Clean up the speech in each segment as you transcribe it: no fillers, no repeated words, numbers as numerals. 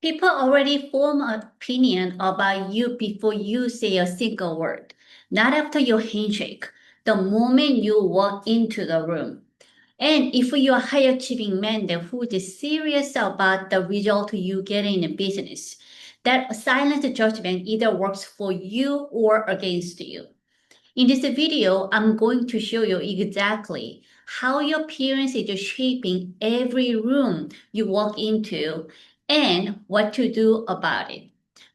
People already form an opinion about you before you say a single word, not after your handshake, the moment you walk into the room. And if you're a high achieving man that who is serious about the result you get in a business, that silent judgment either works for you or against you. In this video, I'm going to show you exactly how your appearance is shaping every room you walk into and what to do about it.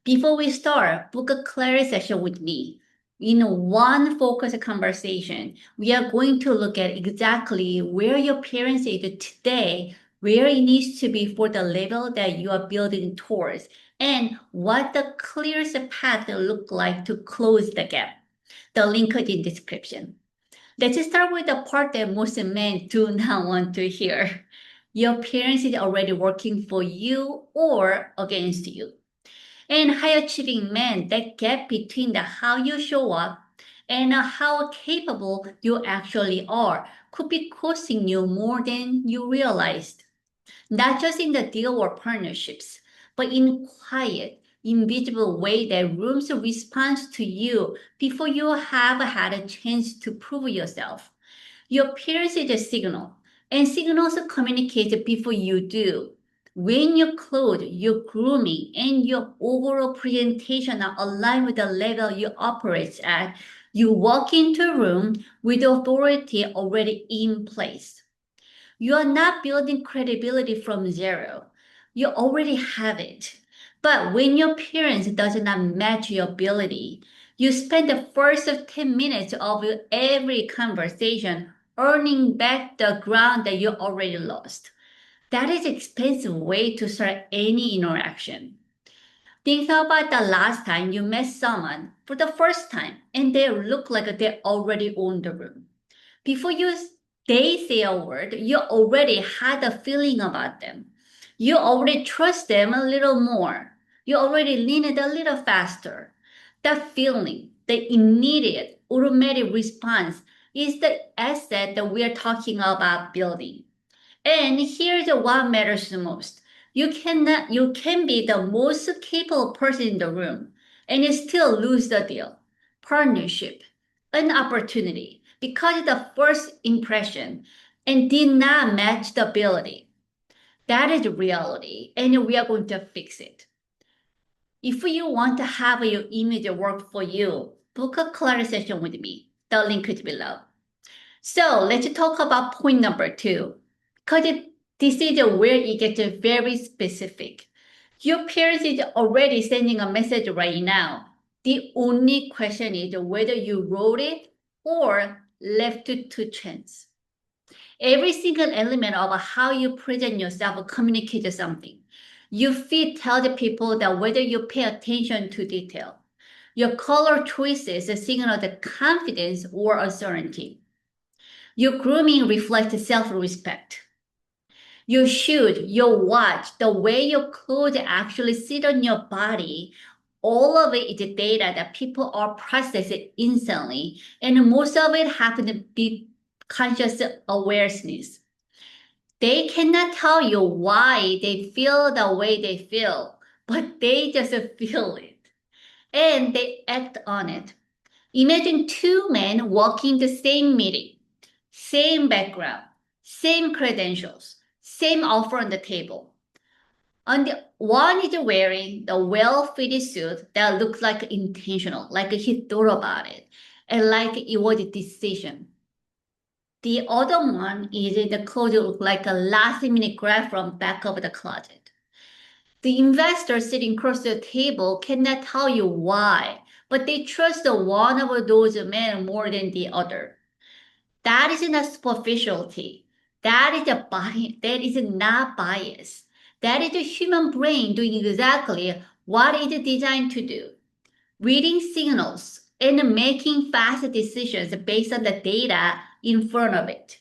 Before we start, book a clarity session with me. In one focused conversation, we are going to look at exactly where your appearance is today, where it needs to be for the level that you are building towards, and what the clearest path will look like to close the gap. The link is in description. Let's start with the part that most men do not want to hear. Your appearance is already working for you or against you. And high achieving men, that gap between the how you show up and how capable you actually are could be costing you more than you realized. Not just in the deal or partnerships, but in quiet, invisible way that rooms responds to you before you have had a chance to prove yourself. Your appearance is a signal, and signals communicate before you do. When your clothes, your grooming, and your overall presentation are aligned with the level you operate at, you walk into a room with authority already in place. You are not building credibility from zero. You already have it. But when your appearance does not match your ability, you spend the first 10 minutes of every conversation earning back the ground that you already lost. That is an expensive way to start any interaction. Think about the last time you met someone for the first time and they look like they already own the room. Before they say a word, you already had a feeling about them. You already trust them a little more. You already lean it a little faster. That feeling, the immediate automatic response is the asset that we are talking about building. And here's what matters the most. You can be the most capable person in the room and you still lose the deal, partnership, an opportunity because of the first impression and did not match the ability. That is reality and we are going to fix it. If you want to have your image work for you, book a clarity session with me. The link is below. So let's talk about point number 2. Because this is where it gets very specific. Your parents is already sending a message right now. The only question is whether you wrote it or left it to chance. Every single element of how you present yourself communicates something. Your feet tell the people that whether you pay attention to detail. Your color choices signal the confidence or uncertainty. Your grooming reflects self-respect. Your shoes, your watch, the way your clothes actually sit on your body, all of it is data that people are processing instantly, and most of it happens to be conscious awareness. They cannot tell you why they feel the way they feel, but they just feel it, and they act on it. Imagine two men walking the same meeting. Same background, same credentials, same offer on the table. On the one is wearing the well-fitted suit that looks like intentional, like he thought about it, and like it was a decision. The other one is in the clothes that look like a last-minute grab from back of the closet. The investor sitting across the table cannot tell you why, but they trust the one of those men more than the other. That is not superficiality. That is a bias. That is not bias. That is the human brain doing exactly what it is designed to do. Reading signals and making fast decisions based on the data in front of it.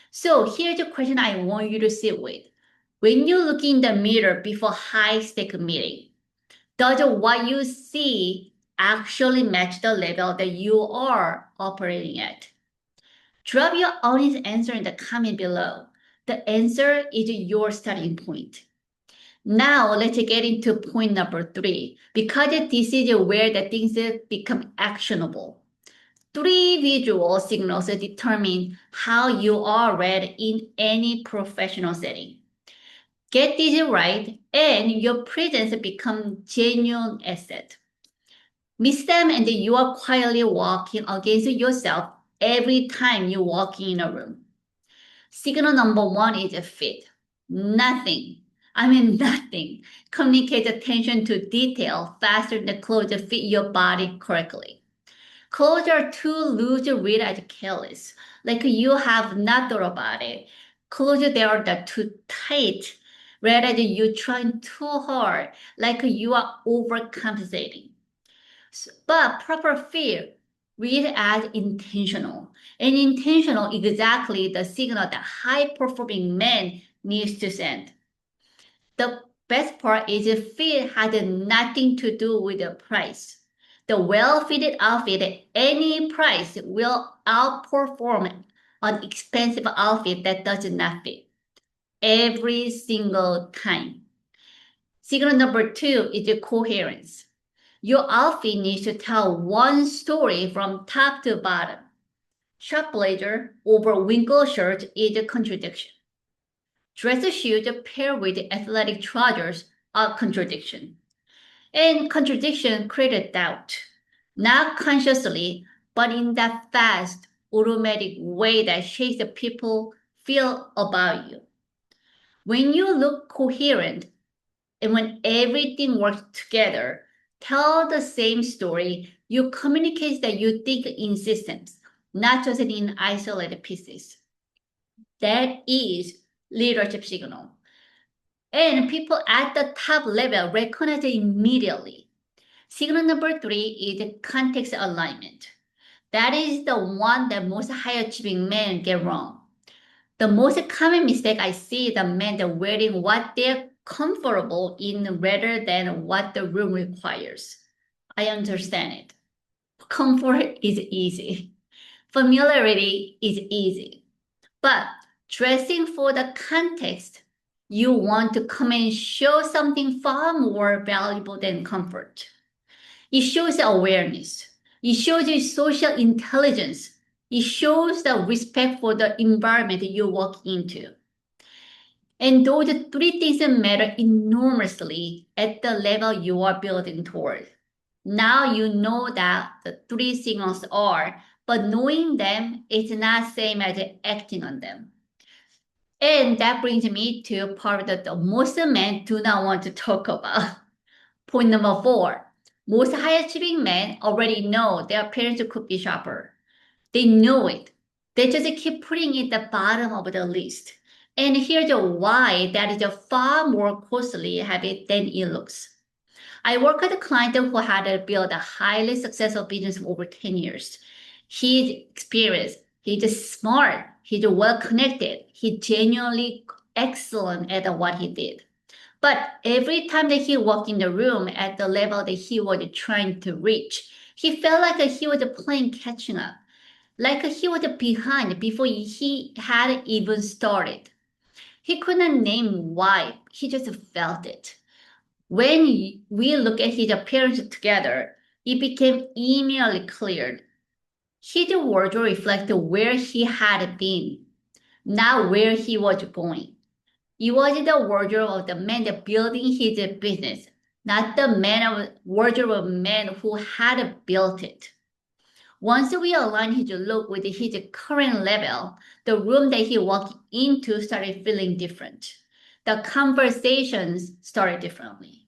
So here's the question I want you to sit with. When you look in the mirror before high-stake meeting, does what you see actually match the level that you are operating at? Drop your honest answer in the comment below. The answer is your starting point. Now let's get into point number 3, because this is where the things become actionable. 3 visual signals determine how you are read in any professional setting. Get this right, and your presence becomes genuine asset. Miss them, and you are quietly walking against yourself every time you walk in a room. Signal number 1 is a fit. Nothing communicates attention to detail faster than clothes fit your body correctly. Clothes are too loose to read as careless, like you have not thought about it. Clothes that are too tight, read as you trying too hard, like you are overcompensating. But proper fit read as intentional. And intentional is exactly the signal that high-performing men needs to send. The best part is fit has nothing to do with the price. The well-fitted outfit at any price will outperform an expensive outfit that does not fit every single time. Signal number 2 is the coherence. Your outfit needs to tell one story from top to bottom. Short blazer over wrinkled shirt is a contradiction. Dress shoes paired with athletic trousers are contradiction. And contradiction created doubt, not consciously, but in that fast, automatic way that shapes the people feel about you. When you look coherent and when everything works together, tell the same story, you communicate that you think in systems, not just in isolated pieces. That is leadership signal. And people at the top level recognize it immediately. Signal number 3 is context alignment. That is the one that most high achieving men get wrong. The most common mistake I see is the men that wearing what they're comfortable in rather than what the room requires. I understand it. Comfort is easy. Familiarity is easy. But dressing for the context, you want to come and show something far more valuable than comfort. It shows awareness. It shows you social intelligence. It shows the respect for the environment you walk into. And those 3 things matter enormously at the level you are building toward. Now you know that the 3 signals are, but knowing them is not same as acting on them. And that brings me to a part that the most men do not want to talk about. Point number 4. Most high-achieving men already know their parents could be sharper. They know it. They just keep putting it at the bottom of the list. And here's why that is a far more costly habit than it looks. I work with a client who had built a highly successful business for over 10 years. He's experienced, he's smart, he's well connected, he's genuinely excellent at what he did. But every time that he walked in the room at the level that he was trying to reach, he felt like he was playing catching up, like he was behind before he had even started. He couldn't name why, he just felt it. When we look at his appearance together, it became immediately clear. His wardrobe reflected where he had been, not where he was going. It was the wardrobe of the man that building his business, not the wardrobe of man who had built it. Once we aligned his look with his current level, the room that he walked into started feeling different. The conversations started differently.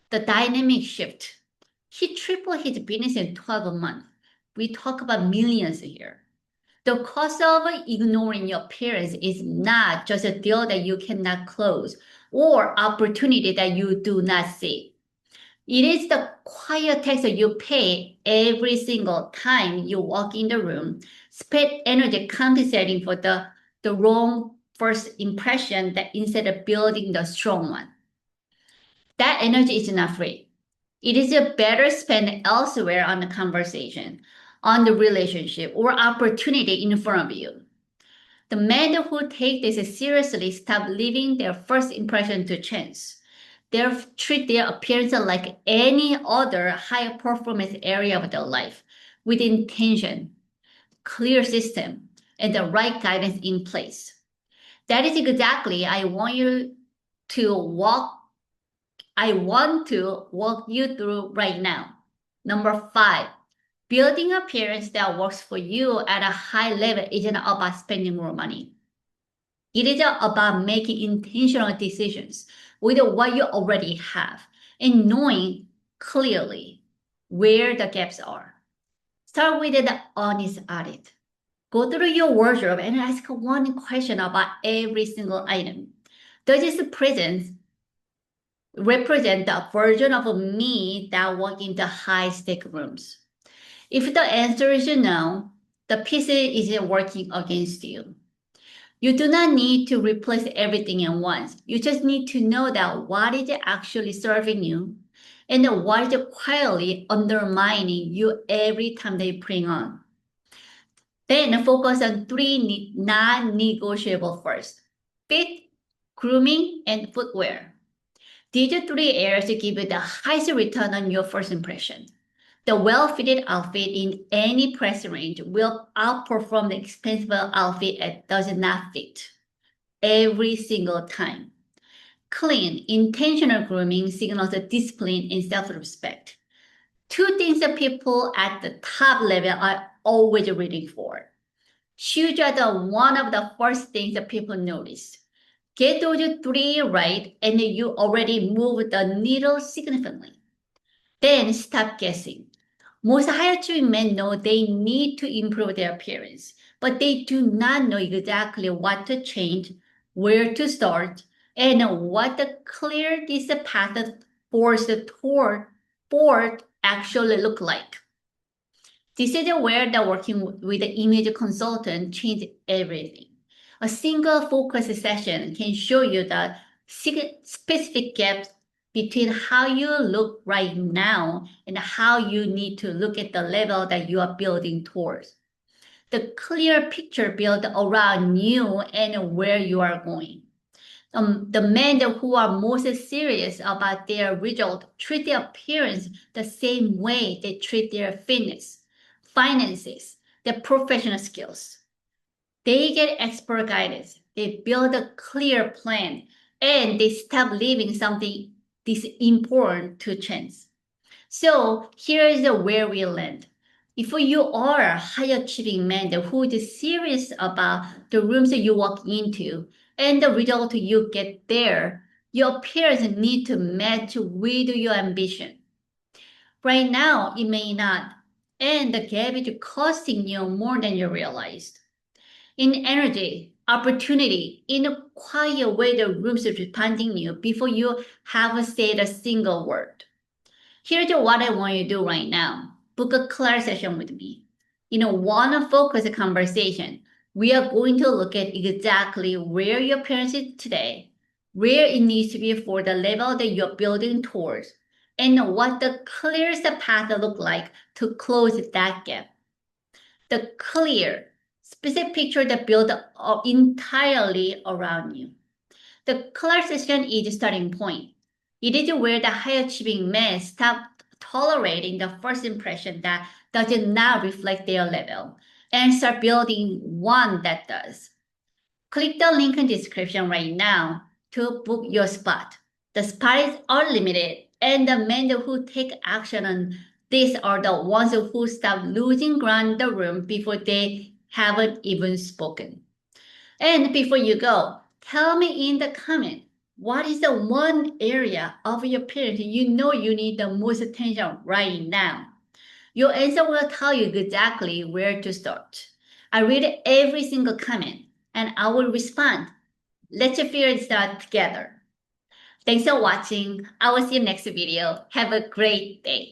The dynamic shift. He tripled his business in 12 months. We talk about millions here. The cost of ignoring your parents is not just a deal that you cannot close or opportunity that you do not see. It is the quiet tax that you pay every single time you walk in the room, spend energy compensating for the wrong first impression that instead of building the strong one. That energy is not free. It is better spent elsewhere on the conversation, on the relationship, or opportunity in front of you. The men who take this seriously stop leaving their first impression to chance. They treat their appearance like any other high performance area of their life with intention, clear system, and the right guidance in place. That is exactly I want to walk you through right now. Number 5, building appearance that works for you at a high level isn't about spending more money. It is about making intentional decisions with what you already have and knowing clearly where the gaps are. Start with the honest audit. Go through your wardrobe and ask one question about every single item. Does this presence represent the version of me that walk into high-stake rooms? If the answer is no, the piece isn't working against you. You do not need to replace everything at once. You just need to know that what is actually serving you and what is quietly undermining you every time they bring on. Then focus on 3 non-negotiable first: fit, grooming, and footwear. These 3 areas give you the highest return on your first impression. The well-fitted outfit in any price range will outperform the expensive outfit that does not fit every single time. Clean, intentional grooming signals the discipline and self-respect. 2 things that people at the top level are always reading for. Shoes are one of the first things that people notice. Get those 3 right, and you already move the needle significantly. Then stop guessing. Most high-achieving men know they need to improve their appearance, but they do not know exactly what to change, where to start, and what the clearest path forward actually look like. This is where the working with the image consultant changed everything. A single focus session can show you the specific gaps between how you look right now and how you need to look at the level that you are building towards. The clear picture built around you and where you are going. The men who are most serious about their result treat their appearance the same way they treat their fitness, finances, their professional skills. They get expert guidance, they build a clear plan, and they stop leaving something this important to chance. So here is where we land. If you are a high-achieving man who is serious about the rooms that you walk into and the result you get there, your appearance need to match with your ambition. Right now, it may not, and the gap is costing you more than you realized. In energy, opportunity, in a quiet way, the rooms are responding you before you have said a single word. Here's what I want you to do right now. Book a class session with me. In a one-focused conversation, we are going to look at exactly where your parents is today, where it needs to be for the level that you're building towards, and what the clearest path look like to close that gap. The clear, specific picture that built entirely around you. The class session is the starting point. It is where the high-achieving men stop tolerating the first impression that does not reflect their level and start building one that does. Click the link in the description right now to book your spot. The spot is unlimited, and the men who take action on this are the ones who stop losing ground in the room before they haven't even spoken. And before you go, tell me in the comment, what is the one area of your appearance you know you need the most attention right now? Your answer will tell you exactly where to start. I read every single comment and I will respond. Let's figure this out together. Thanks for watching. I will see you next video. Have a great day.